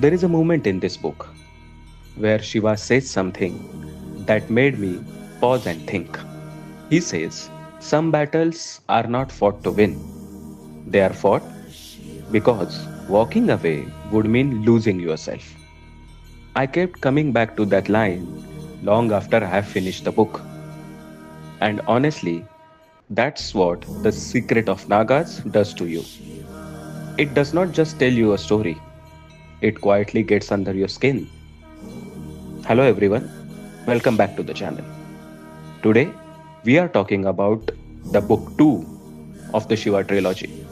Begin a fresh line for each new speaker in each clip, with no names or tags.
There is a moment in this book where Shiva says something that made me pause and think. He says, some battles are not fought to win, they are fought because walking away would mean losing yourself. I kept coming back to that line long after I have finished the book. And honestly, that's what the secret of Nagas does to you. It does not just tell you a story, it quietly gets under your skin. Hello everyone, welcome back to the channel. Today, we are talking about the book 2 of the Shiva Trilogy.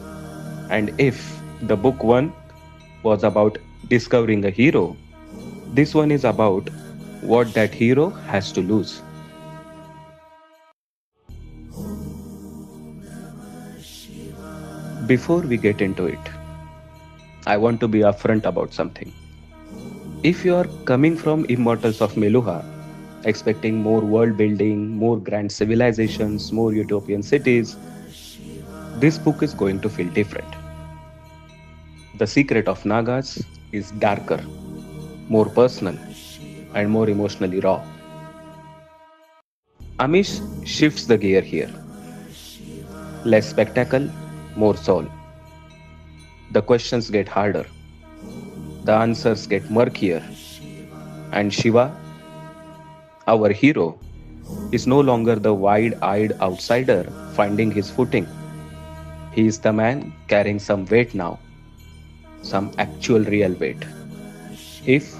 And if the book 1 was about discovering a hero, this one is about what that hero has to lose. Before we get into it, I want to be upfront about something. If you are coming from Immortals of Meluha, expecting more world building, more grand civilizations, more utopian cities, this book is going to feel different. The secret of Nagas is darker, more personal, and more emotionally raw. Amish shifts the gear here. Less spectacle, more soul. The questions get harder, the answers get murkier, and Shiva, our hero, is no longer the wide eyed outsider finding his footing. He is the man carrying some weight now, some actual real weight. If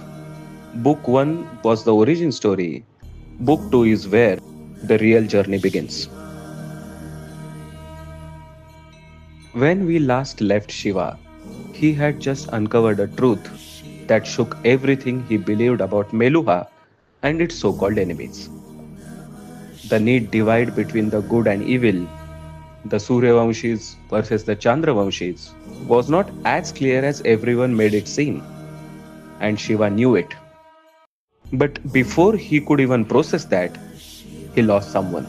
book 1 was the origin story, book 2 is where the real journey begins. When we last left Shiva, he had just uncovered a truth that shook everything he believed about Meluha and its so called enemies. The neat divide between the good and evil, the Suryavamshis versus the Chandravamshis, was not as clear as everyone made it seem, and Shiva knew it. But before he could even process that, he lost someone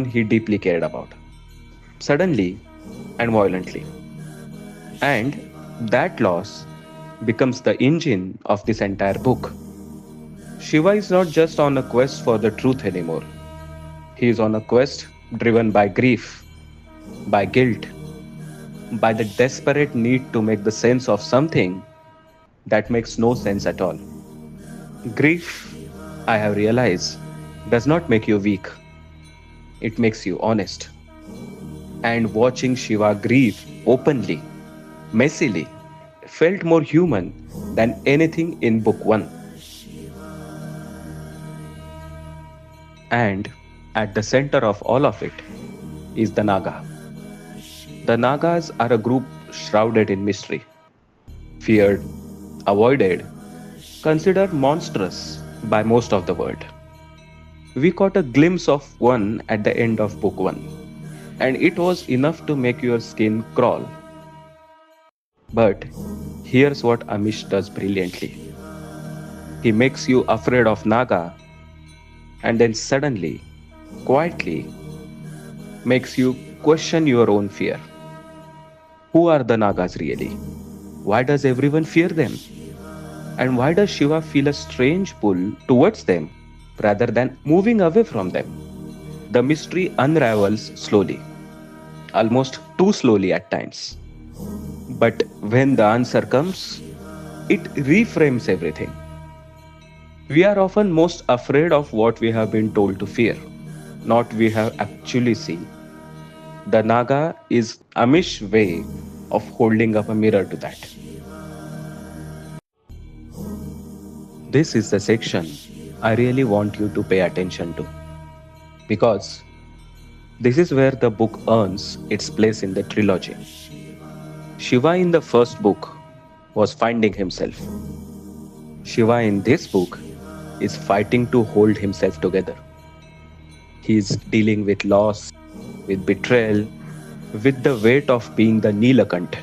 he deeply cared about, suddenly and violently. And that loss becomes the engine of this entire book. Shiva is not just on a quest for the truth anymore. He is on a quest driven by grief, by guilt, by the desperate need to make the sense of something that makes no sense at all. Grief, I have realized, does not make you weak, it makes you honest. And watching Shiva grieve openly, messily, felt more human than anything in book 1. And at the center of all of it is the Naga. The Nagas are a group shrouded in mystery, feared, avoided, considered monstrous by most of the world. We caught a glimpse of one at the end of book 1, and it was enough to make your skin crawl. But here's what Amish does brilliantly. He makes you afraid of Naga and then suddenly, quietly, makes you question your own fear. Who are the Nagas really? Why does everyone fear them? And why does Shiva feel a strange pull towards them rather than moving away from them? The mystery unravels slowly, almost too slowly at times. But when the answer comes, it reframes everything. We are often most afraid of what we have been told to fear, not we have actually seen. The Naga is Amish way of holding up a mirror to that. This is the section I really want you to pay attention to, because this is where the book earns its place in the trilogy. Shiva in the first book was finding himself. Shiva in this book is fighting to hold himself together. He is dealing with loss, with betrayal, with the weight of being the Nilakant,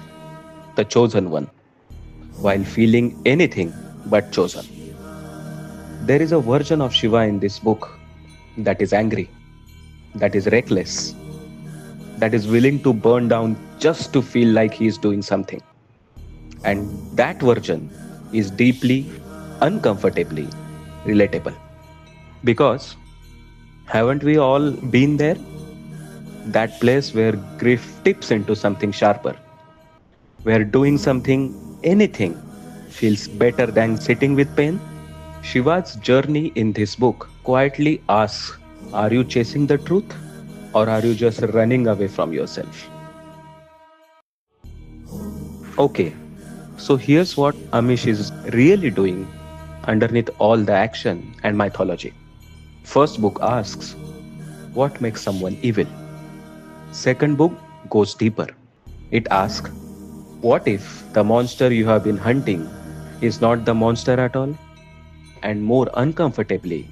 the chosen one, while feeling anything but chosen. There is a version of Shiva in this book that is angry, that is reckless, that is willing to burn down just to feel like he is doing something. And that version is deeply, uncomfortably relatable. Because haven't we all been there? That place where grief tips into something sharper, where doing something, anything, feels better than sitting with pain? Shiva's journey in this book quietly asks, are you chasing the truth or are you just running away from yourself? Okay, so here's what Amish is really doing underneath all the action and mythology. First book asks, what makes someone evil? Second book goes deeper. It asks, what if the monster you have been hunting is not the monster at all? And more uncomfortably,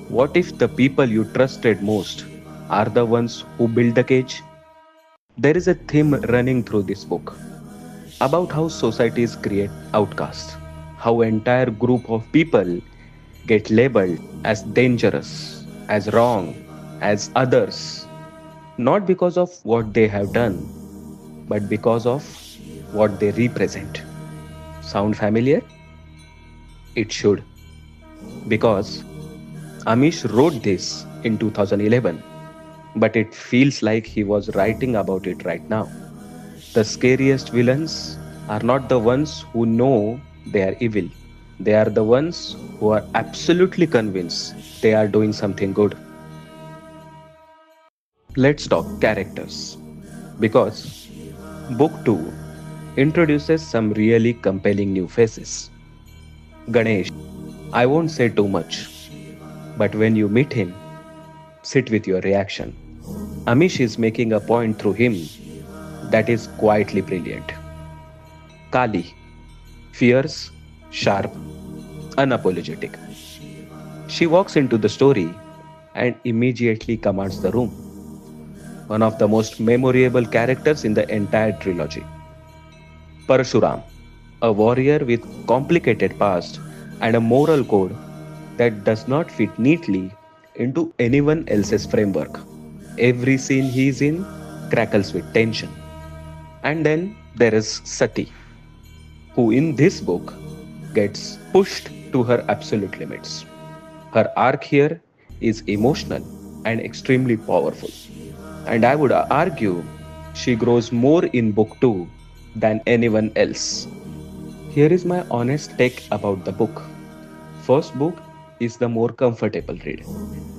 what if the people you trusted most are the ones who build the cage? There is a theme running through this book about how societies create outcasts, how entire group of people get labeled as dangerous, as wrong, as others, not because of what they have done, but because of what they represent. Sound familiar? It should, because Amish wrote this in 2011, but it feels like he was writing about it right now. The scariest villains are not the ones who know they are evil. They are the ones who are absolutely convinced they are doing something good. Let's talk characters. Because Book 2 introduces some really compelling new faces. Ganesh, I won't say too much, but when you meet him, sit with your reaction. Amish is making a point through him that is quietly brilliant. Kali, fierce, sharp, unapologetic. She walks into the story and immediately commands the room. One of the most memorable characters in the entire trilogy. Parashuram, a warrior with complicated past and a moral code that does not fit neatly into anyone else's framework. Every scene he is in crackles with tension. And then there is Sati, who in this book gets pushed to her absolute limits. Her arc here is emotional and extremely powerful. And I would argue she grows more in book 2 than anyone else. Here is my honest take about the book. First book is the more comfortable read.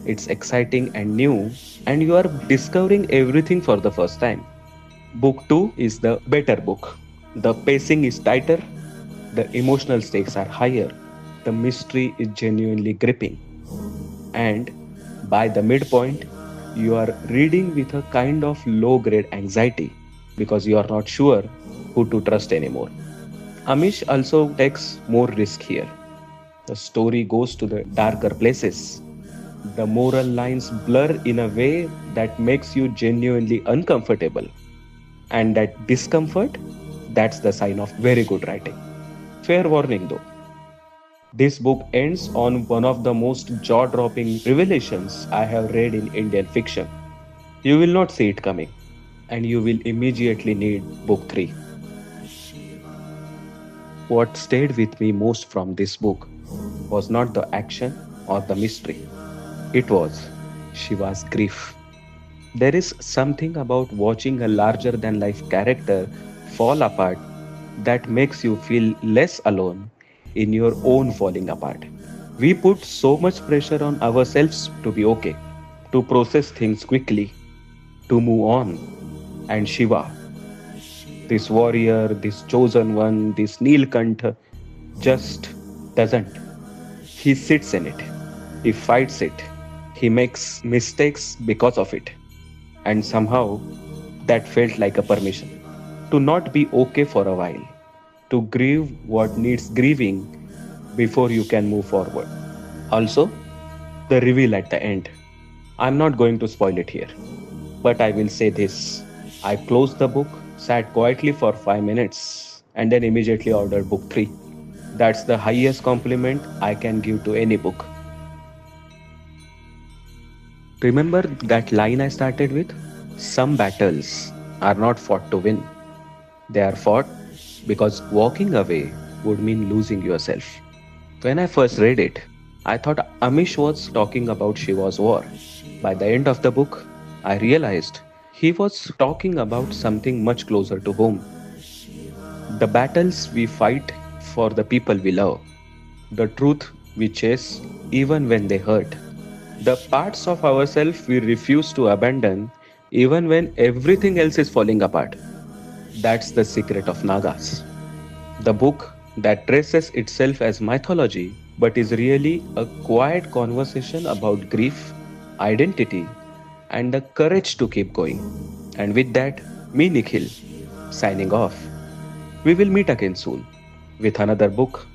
It's exciting and new, and you are discovering everything for the first time. Book 2 is the better book. The pacing is tighter, the emotional stakes are higher, the mystery is genuinely gripping. And by the midpoint, you are reading with a kind of low grade anxiety because you are not sure who to trust anymore. Amish also takes more risk here. The story goes to the darker places. The moral lines blur in a way that makes you genuinely uncomfortable. And that discomfort, that's the sign of very good writing. Fair warning though, this book ends on one of the most jaw dropping revelations I have read in Indian fiction. You will not see it coming, and you will immediately need book 3. What stayed with me most from this book was not the action or the mystery, it was Shiva's grief. There is something about watching a larger than life character fall apart that makes you feel less alone in your own falling apart. We put so much pressure on ourselves to be okay, to process things quickly, to move on. And Shiva, this warrior, this chosen one, this Neelkantha, just doesn't. He sits in it, he fights it, he makes mistakes because of it. And somehow that felt like a permission to not be okay for a while, to grieve what needs grieving before you can move forward. Also, the reveal at the end. I'm not going to spoil it here, but I will say this. I closed the book, sat quietly for 5 minutes, and then immediately ordered book 3. That's the highest compliment I can give to any book. Remember that line I started with? Some battles are not fought to win, they are fought because walking away would mean losing yourself. When I first read it, I thought Amish was talking about Shiva's war. By the end of the book, I realized he was talking about something much closer to home: the battles we fight for the people we love, the truth we chase even when they hurt, the parts of ourselves we refuse to abandon even when everything else is falling apart. That's the secret of Nagas. The book that dresses itself as mythology but is really a quiet conversation about grief, identity, and the courage to keep going. And with that, me Nikhil, signing off. We will meet again soon with another book,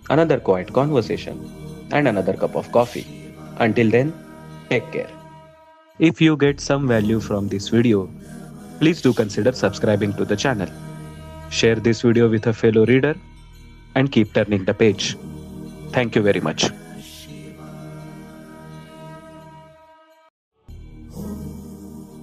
another quiet conversation, and another cup of coffee. Until then, take care. If you get some value from this video, please do consider subscribing to the channel. Share this video with a fellow reader and keep turning the page. Thank you very much.